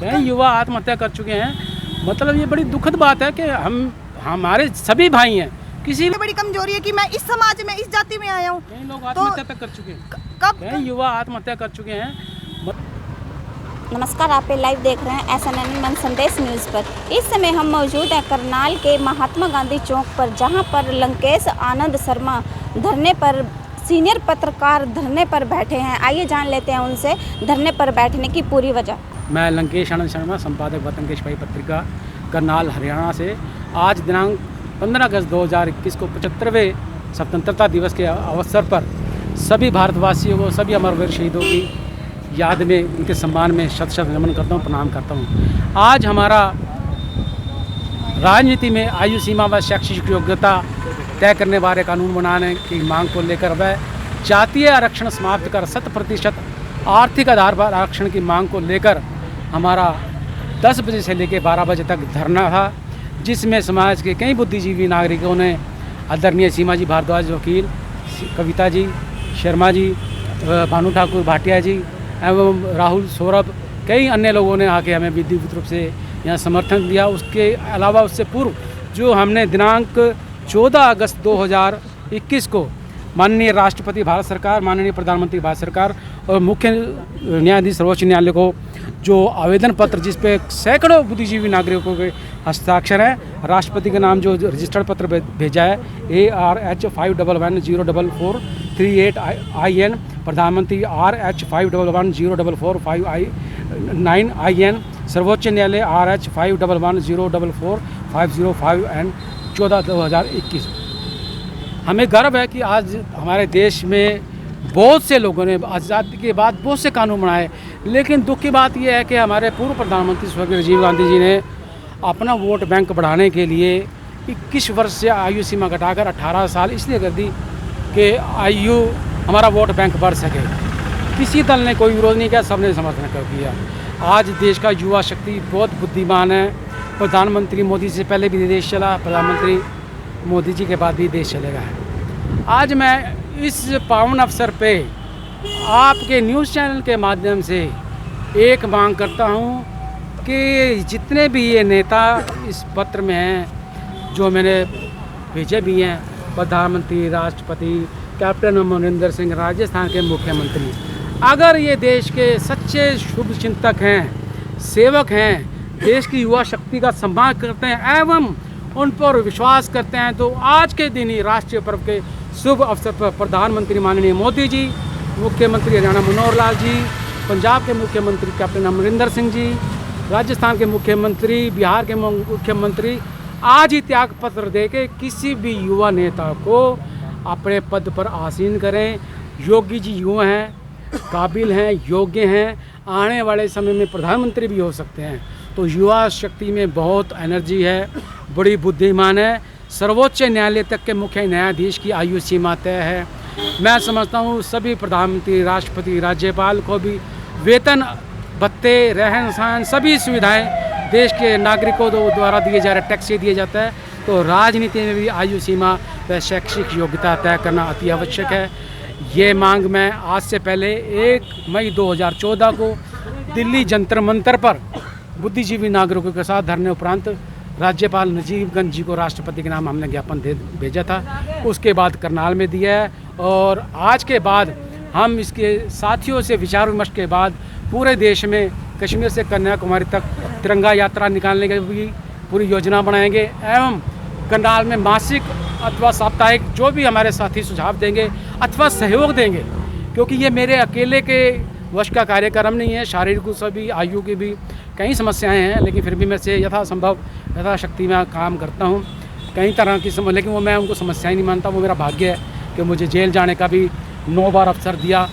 कई युवा आत्महत्या कर चुके हैं। मतलब ये बड़ी दुखद बात है कि हमारे सभी भाई हैं, किसी भी बड़ी कमजोरी है कि मैं इस समाज में, इस जाति में आया हूँ। कई लोग आत्महत्या तक कर चुके हैं, कई युवा आत्महत्या कर चुके हैं। नमस्कार, आप लाइव देख रहे हैं SNN मन संदेश न्यूज़ पर। इस समय हम मौजूद हैं करनाल के महात्मा गांधी चौक पर, जहां पर लंकेश आनंद शर्मा धरने पर, सीनियर पत्रकार धरने पर बैठे हैं। आइए जान लेते हैं उनसे धरने पर बैठने की पूरी वजह। मैं लंकेश आनंद शर्मा, संपादक वतन के सिपाही पत्रिका, करनाल हरियाणा से। आज दिनांक 15 अगस्त 2021 को 75वें स्वतंत्रता दिवस के अवसर पर सभी भारतवासियों को, सभी अमरवीर शहीदों की याद में, उनके सम्मान में शत शत नमन करता हूँ, प्रणाम करता हूँ। आज हमारा राजनीति में आयु सीमा व शैक्षिक योग्यता तय करने वाले कानून बनाने की मांग को लेकर वह जातीय आरक्षण समाप्त कर 100% आर्थिक आधार पर आरक्षण की मांग को लेकर हमारा 10 बजे से लेकर 12 बजे तक धरना था, जिसमें समाज के कई बुद्धिजीवी नागरिकों ने, आदरणीय सीमा जी भारद्वाज वकील, कविता जी शर्मा जी, भानु ठाकुर भाटिया जी एवं राहुल सौरभ, कई अन्य लोगों ने आके हमें विधिवत रूप से यहाँ समर्थन दिया। उसके अलावा उससे पूर्व जो हमने दिनांक 14 अगस्त 2021 को माननीय राष्ट्रपति भारत सरकार, माननीय प्रधानमंत्री भारत सरकार और मुख्य न्यायाधीश सर्वोच्च न्यायालय को जो आवेदन पत्र, जिस पे सैकड़ों बुद्धिजीवी नागरिकों के हस्ताक्षर हैं, राष्ट्रपति के नाम जो रजिस्टर्ड पत्र भेजा है ARH 51104438IN, प्रधानमंत्री RH 51104459IN, सर्वोच्च न्यायालय RH 5110445005 एंड 14/2021। हमें गर्व है कि आज हमारे देश में बहुत से लोगों ने आज़ादी के बाद बहुत से कानून बनाए, लेकिन दुख की बात यह है कि हमारे पूर्व प्रधानमंत्री स्वर्गीय राजीव गांधी जी ने अपना वोट बैंक बढ़ाने के लिए 21 वर्ष से आयु सीमा घटाकर 18 साल इसलिए कर दी कि आयु हमारा वोट बैंक बढ़ सके। किसी दल ने कोई विरोध नहीं किया, सबने समर्थन कर दिया। आज देश का युवा शक्ति बहुत बुद्धिमान है। प्रधानमंत्री मोदी से पहले भी देश चला, प्रधानमंत्री मोदी जी के बाद भी देश चलेगा है। आज मैं इस पावन अवसर पे आपके न्यूज़ चैनल के माध्यम से एक मांग करता हूँ कि जितने भी ये नेता इस पत्र में हैं, जो मैंने भेजे भी हैं, प्रधानमंत्री, राष्ट्रपति, कैप्टन अमरिंदर सिंह, राजस्थान के मुख्यमंत्री, अगर ये देश के सच्चे शुभ चिंतक हैं, सेवक हैं, देश की युवा शक्ति का सम्मान करते हैं एवं उन पर विश्वास करते हैं, तो आज के दिन ही राष्ट्रीय पर्व के शुभ अवसर पर प्रधानमंत्री माननीय मोदी जी, मुख्यमंत्री हरियाणा मनोहर लाल जी, पंजाब के मुख्यमंत्री कैप्टन अमरिंदर सिंह जी, राजस्थान के मुख्यमंत्री, बिहार के मुख्यमंत्री आज ही त्याग पत्र देके किसी भी युवा नेता को अपने पद पर आसीन करें। योगी जी युवा हैं, काबिल हैं, योग्य हैं, आने वाले समय में प्रधानमंत्री भी हो सकते हैं। तो युवा शक्ति में बहुत एनर्जी है, बड़ी बुद्धिमान है। सर्वोच्च न्यायालय तक के मुख्य न्यायाधीश की आयु सीमा तय है। मैं समझता हूँ सभी प्रधानमंत्री, राष्ट्रपति, राज्यपाल को भी वेतन, भत्ते, रहन सहन, सभी सुविधाएं देश के नागरिकों द्वारा दिए जा रहे टैक्स से दिए जाता है। तो राजनीति में भी आयु सीमा व शैक्षिक योग्यता तय करना अति आवश्यक है। ये मांग मैं आज से पहले 1 मई 2014 को दिल्ली जंतर मंतर पर बुद्धिजीवी नागरिकों के साथ धरने उपरांत राज्यपाल नजीबगंज जी को राष्ट्रपति के नाम हमने ज्ञापन भेजा था। उसके बाद करनाल में दिया है और आज के बाद हम इसके साथियों से विचार विमर्श के बाद पूरे देश में कश्मीर से कन्याकुमारी तक तिरंगा यात्रा निकालने की भी पूरी योजना बनाएंगे एवं करनाल में मासिक अथवा साप्ताहिक जो भी हमारे साथी सुझाव देंगे अथवा सहयोग देंगे, क्योंकि ये मेरे अकेले के वश का कार्यक्रम नहीं है। शारीरिक रूप से भी, आयु की भी कई समस्याएं हैं, लेकिन फिर भी मैं से यथासंभव यथाशक्ति में काम करता हूं। कई तरह की लेकिन वो मैं उनको समस्याएं नहीं मानता। वो मेरा भाग्य है कि मुझे जेल जाने का भी 9 बार अवसर दिया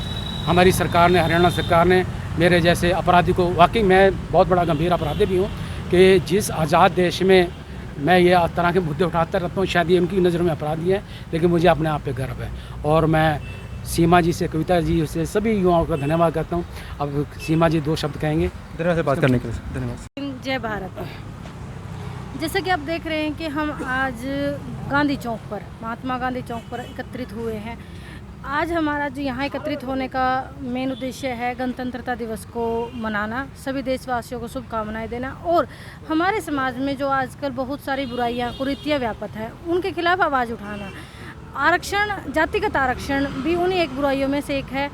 हमारी सरकार ने, हरियाणा सरकार ने। मेरे जैसे अपराधी को, वाकई मैं बहुत बड़ा गंभीर अपराधी भी हूँ कि जिस आज़ाद देश में मैं ये तरह के मुद्दे उठाता रहता हूँ, शायद ये उनकी नज़रों में अपराधी है, लेकिन मुझे अपने आप पे गर्व है। और मैं सीमा जी से, कविता जी से, सभी युवाओं का धन्यवाद करता हूँ। अब सीमा जी 2 शब्द कहेंगे। धन्यवाद से बात करने के लिए, धन्यवाद। जय भारत। जैसा कि आप देख रहे हैं कि हम आज गांधी चौक पर, महात्मा गांधी चौक पर एकत्रित हुए हैं। आज हमारा जो यहाँ एकत्रित होने का मेन उद्देश्य है गणतंत्रता दिवस को मनाना, सभी देशवासियों को शुभकामनाएं देना और हमारे समाज में जो आजकल बहुत सारी बुराइयां कुरीतियां व्याप्त हैं उनके खिलाफ आवाज़ उठाना। आरक्षण, जातिगत आरक्षण भी उन्हीं एक बुराइयों में से एक है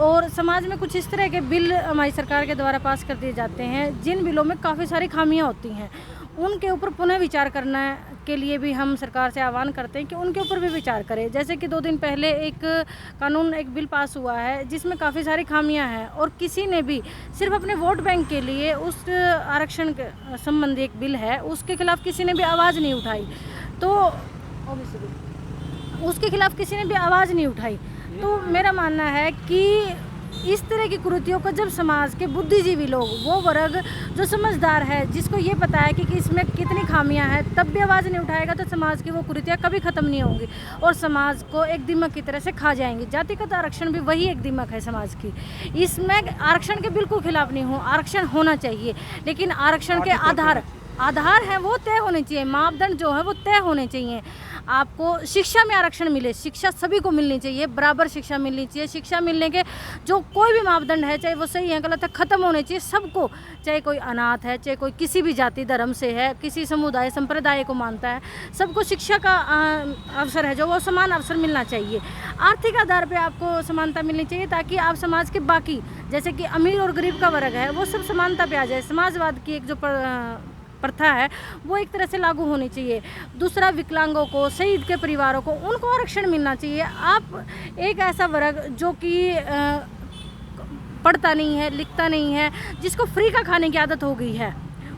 और समाज में कुछ इस तरह के बिल हमारी सरकार के द्वारा पास कर दिए जाते हैं जिन बिलों में काफ़ी सारी खामियां होती हैं। उनके ऊपर पुनः विचार करने के लिए भी हम सरकार से आह्वान करते हैं कि उनके ऊपर भी विचार करें। जैसे कि 2 दिन पहले एक कानून, एक बिल पास हुआ है जिसमें काफ़ी सारी खामियां हैं और किसी ने भी सिर्फ अपने वोट बैंक के लिए उस आरक्षण संबंधी एक बिल है उसके खिलाफ किसी ने भी आवाज़ नहीं उठाई, तो उसके खिलाफ किसी ने भी आवाज़ नहीं उठाई। तो मेरा मानना है कि इस तरह की कुरीतियों को जब समाज के बुद्धिजीवी लोग, वो वर्ग जो समझदार है, जिसको ये पता है कि इसमें कितनी खामियां हैं, तब भी आवाज़ नहीं उठाएगा तो समाज की वो कुरीतियाँ कभी ख़त्म नहीं होंगी और समाज को एक दीमक की तरह से खा जाएंगी। जातिगत आरक्षण भी वही एक दीमक है समाज की। इसमें आरक्षण के बिल्कुल खिलाफ नहीं हूँ, आरक्षण होना चाहिए, लेकिन आरक्षण के आधार हैं वो तय होने चाहिए, मापदंड जो है वो तय होने चाहिए। आपको शिक्षा में आरक्षण मिले, शिक्षा सभी को मिलनी चाहिए, बराबर शिक्षा मिलनी चाहिए। शिक्षा मिलने के जो कोई भी मापदंड है, चाहे वो सही है गलत है, ख़त्म होने चाहिए सबको, चाहे कोई अनाथ है, चाहे कोई किसी भी जाति धर्म से है, किसी समुदाय संप्रदाय को मानता है, सबको शिक्षा का अवसर है जो वो समान अवसर मिलना चाहिए। आर्थिक आधार पर आपको समानता मिलनी चाहिए ताकि आप समाज के बाकी, जैसे कि अमीर और गरीब का वर्ग है, वो सब समानता पे आ जाए। समाजवाद की एक जो प्रथा है वो एक तरह से लागू होनी चाहिए। दूसरा, विकलांगों को, शहीद के परिवारों को, उनको आरक्षण मिलना चाहिए। आप एक ऐसा वर्ग जो कि पढ़ता नहीं है, लिखता नहीं है, जिसको फ्री का खाने की आदत हो गई है,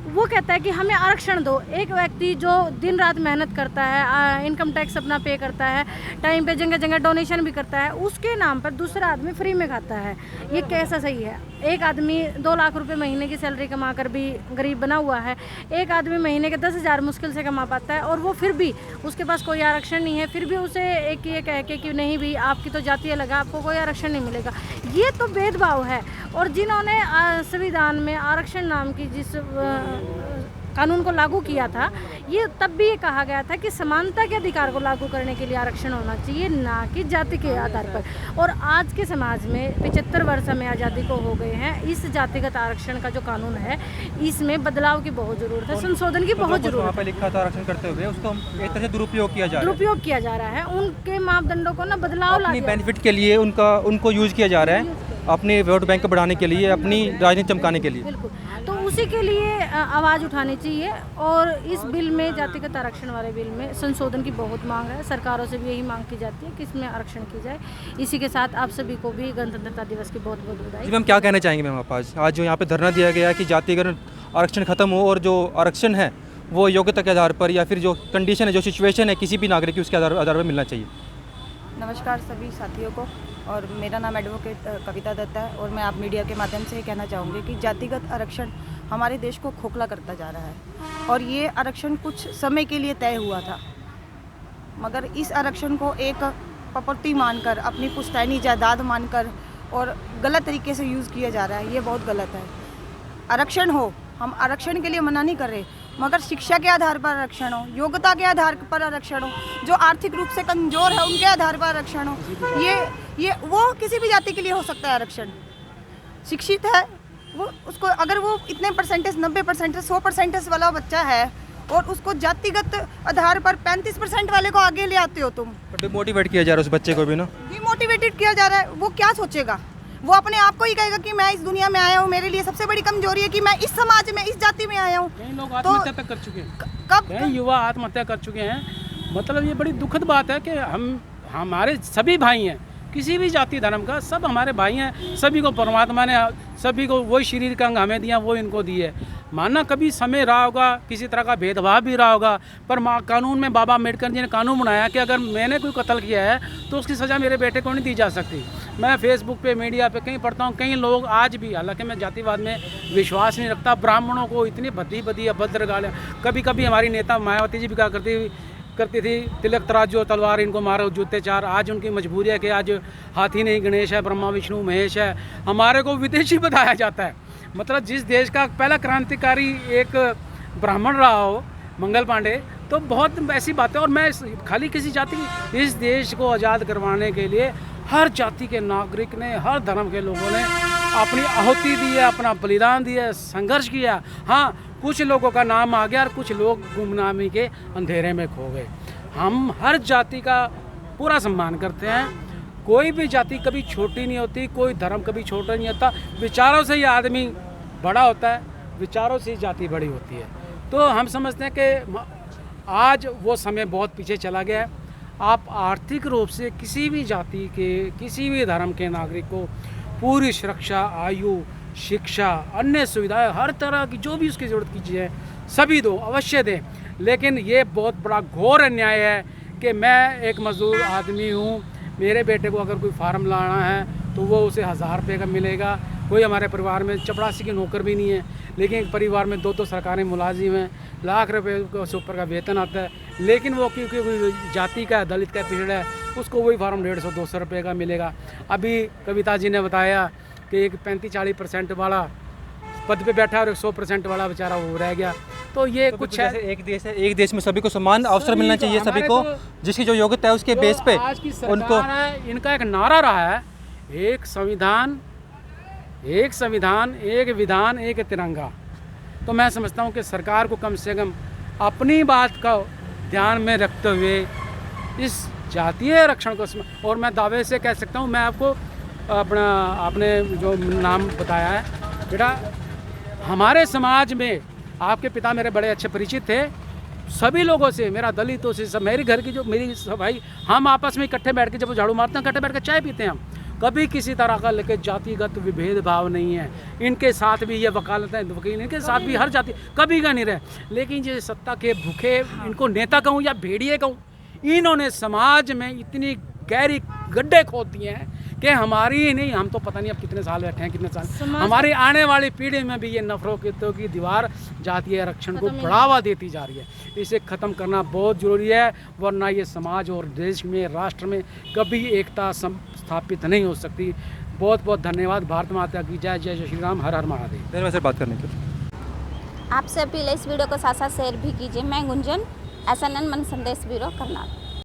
वो कहता है कि हमें आरक्षण दो। एक व्यक्ति जो दिन रात मेहनत करता है, इनकम टैक्स अपना पे करता है, टाइम पे जगह जगह डोनेशन भी करता है, उसके नाम पर दूसरा आदमी फ्री में खाता है, ये कैसा सही है? एक आदमी 2 लाख रुपए महीने की सैलरी कमा कर भी गरीब बना हुआ है, एक आदमी महीने के 10,000 मुश्किल से कमा पाता है और वो फिर भी उसके पास कोई आरक्षण नहीं है, फिर भी उसे एक ये कह के कि नहीं भी आपकी तो जाति अलग है, आपको कोई आरक्षण नहीं मिलेगा। ये तो भेदभाव है। और जिन्होंने संविधान में आरक्षण नाम की जिस कानून को लागू किया था, ये तब भी ये कहा गया था कि समानता के अधिकार को लागू करने के लिए आरक्षण होना चाहिए, ना कि जाति के आधार पर। और आज के समाज में 75 वर्ष हमें आज़ादी को हो गए हैं, इस जातिगत आरक्षण का जो कानून है इसमें बदलाव की बहुत ज़रूरत है, संशोधन की बहुत ज़रूरत है। लिखा था आरक्षण करते हुए उसको एक तरह से दुरुपयोग किया जा रहा है, उनके मापदंडों को ना बदलाव ला बेनिफिट के लिए उनको यूज किया जा रहा है, अपने वोट बैंक को बढ़ाने के लिए, अपनी राजनीति चमकाने के लिए। बिल्कुल, तो उसी के लिए आवाज़ उठानी चाहिए। और इस बिल में, जातिगत आरक्षण वाले बिल में संशोधन की बहुत मांग है, सरकारों से भी यही मांग की जाती है कि इसमें आरक्षण की जाए। इसी के साथ आप सभी को भी गणतंत्रता दिवस की बहुत बहुत बधाई। जी मैम, क्या कहना चाहेंगे मैम आप? आज जो यहाँ पे धरना दिया गया है कि जातिगत आरक्षण खत्म हो और जो आरक्षण है वो योग्यता के आधार पर या फिर जो कंडीशन है, जो सिचुएशन है किसी भी नागरिक की, उसके आधार पर मिलना चाहिए। नमस्कार सभी साथियों को, और मेरा नाम एडवोकेट कविता दत्ता है और मैं आप मीडिया के माध्यम से कहना चाहूँगी कि जातिगत आरक्षण हमारे देश को खोखला करता जा रहा है और ये आरक्षण कुछ समय के लिए तय हुआ था, मगर इस आरक्षण को एक प्रॉपर्टी मानकर, अपनी पुश्तैनी जायदाद मानकर और गलत तरीके से यूज़ किया जा रहा है। ये बहुत गलत है। आरक्षण हो, हम आरक्षण के लिए मना नहीं कर रहे, मगर शिक्षा के आधार पर आरक्षण हो, योग्यता के आधार पर आरक्षण हो, जो आर्थिक रूप से कमज़ोर है उनके आधार पर आरक्षण हो। ये वो किसी भी जाति के लिए हो सकता है आरक्षण। शिक्षित है वो, उसको अगर वो इतने परसेंटेज, 90%, 100% वाला बच्चा है और उसको जातिगत आधार पर 35% वाले को आगे ले आते हो तुम। डिमोटिवेट किया जा रहा है उस बच्चे को भी ना, डिमोटिवेटेड किया जा रहा है। वो क्या सोचेगा? वो अपने आप को ही कहेगा कि मैं इस दुनिया में आया हूँ, मेरे लिए सबसे बड़ी कमजोरी है कि मैं इस समाज में, इस जाति में आया हूँ। कई लोग आत्महत्या तक कर चुके हैं, कई युवा आत्महत्या कर चुके हैं। मतलब ये बड़ी दुखद बात है कि हमारे सभी भाई हैं, किसी भी जाति धर्म का, सब हमारे भाई हैं। सभी को परमात्मा ने, सभी को वही शरीर का अंग हमें दिया, वो इनको दिए। मानना कभी समय रहा होगा, किसी तरह का भेदभाव भी रहा होगा, पर कानून में बाबा अम्बेडकर जी ने कानून बनाया कि अगर मैंने कोई कत्ल किया है तो उसकी सज़ा मेरे बेटे को नहीं दी जा सकती। मैं फेसबुक पे, मीडिया पे कहीं पढ़ता हूँ, कई लोग आज भी, हालांकि मैं जातिवाद में विश्वास नहीं रखता, ब्राह्मणों को इतनी भद्दी अभद्र गालियाँ। कभी कभी हमारी नेता मायावती जी भी क्या करती थी, तिलक तराजू तलवार, इनको मारो जूते चार। आज उनकी मजबूरी है कि आज हाथी नहीं गणेश है, ब्रह्मा विष्णु महेश है। हमारे को विदेशी बताया जाता है। मतलब जिस देश का पहला क्रांतिकारी एक ब्राह्मण रहा हो, मंगल पांडे, तो बहुत ऐसी बातें। और मैं खाली किसी जाति की, इस देश को आज़ाद करवाने के लिए हर जाति के नागरिक ने, हर धर्म के लोगों ने अपनी आहुति दी है, अपना बलिदान दिया है, संघर्ष किया। हाँ, कुछ लोगों का नाम आ गया और कुछ लोग गुमनामी के अंधेरे में खो गए। हम हर जाति का पूरा सम्मान करते हैं। कोई भी जाति कभी छोटी नहीं होती, कोई धर्म कभी छोटा नहीं होता। विचारों से ही आदमी बड़ा होता है, विचारों से ही जाति बड़ी होती है। तो हम समझते हैं कि आज वो समय बहुत पीछे चला गया है। आप आर्थिक रूप से किसी भी जाति के, किसी भी धर्म के नागरिक को पूरी सुरक्षा, आयु, शिक्षा, अन्य सुविधाएं, हर तरह की जो भी उसकी ज़रूरत की चीज़ें सभी दो, अवश्य दें। लेकिन ये बहुत बड़ा घोर अन्याय है कि मैं एक मजदूर आदमी हूँ, मेरे बेटे को अगर कोई फार्म लाना है तो वो उसे 1000 रुपये का मिलेगा। कोई हमारे परिवार में चपरासी की नौकर भी नहीं है, लेकिन एक परिवार में 2 सरकारी मुलाजिम हैं, लाख रुपए से ऊपर का वेतन आता है, लेकिन वो क्योंकि कोई जाति का, दलित का पीरियड है, उसको वही फार्म 150-200 रुपये का मिलेगा। अभी कविता जी ने बताया कि एक 35-40% वाला पद पे बैठा और 100% वाला बेचारा वो रह गया। तो ये तो कुछ जैसे है। एक देश में सभी को समान अवसर सभी मिलना को, चाहिए, सभी हमारे को तो जिसकी जो योग्यता है उसके जो बेस पे आज की उनको। सरकार है, इनका एक नारा रहा है, एक संविधान, एक विधान, एक तिरंगा। तो मैं समझता हूँ कि सरकार को कम से कम अपनी बात का ध्यान में रखते हुए इस जातीय आरक्षण को, और मैं दावे से कह सकता हूँ, मैं आपको आपने जो नाम बताया है बेटा, हमारे समाज में आपके पिता मेरे बड़े अच्छे परिचित थे, सभी लोगों से, मेरा दलितों से, सब मेरे घर की जो मेरी भाई, हम आपस में इकट्ठे बैठ के जब झाड़ू मारते हैं, इकट्ठे बैठ के चाय पीते हैं हम। कभी किसी तरह का लेके जातिगत विभेद भाव नहीं है। इनके साथ भी ये वकालत है, वकील, इनके साथ भी हर जाति कभी का नहीं रहे। लेकिन ये सत्ता के भूखे, इनको नेता कहूँ या भेड़िए कहूँ, इन्होंने समाज में इतनी गहरी गड्ढे खोद दिए हैं कि हमारी ही नहीं, हम तो पता नहीं अब कितने साल बैठे हैं, कितने साल, हमारी आने वाली पीढ़ी में भी ये नफरतों की दीवार जातीय आरक्षण को बढ़ावा देती जा रही है। इसे ख़त्म करना बहुत ज़रूरी है, वरना ये समाज और देश में, राष्ट्र में कभी एकता स्थापित नहीं हो सकती। बहुत बहुत धन्यवाद। भारत माता की जय। जय श्री राम। हर हर महादेव। धन्यवाद सर बात करने के लिए। आपसे अपील है, इस वीडियो को साथ साथ शेयर भी कीजिए। मैं गुंजन, SNN मन संदेश ब्यूरो करनाल।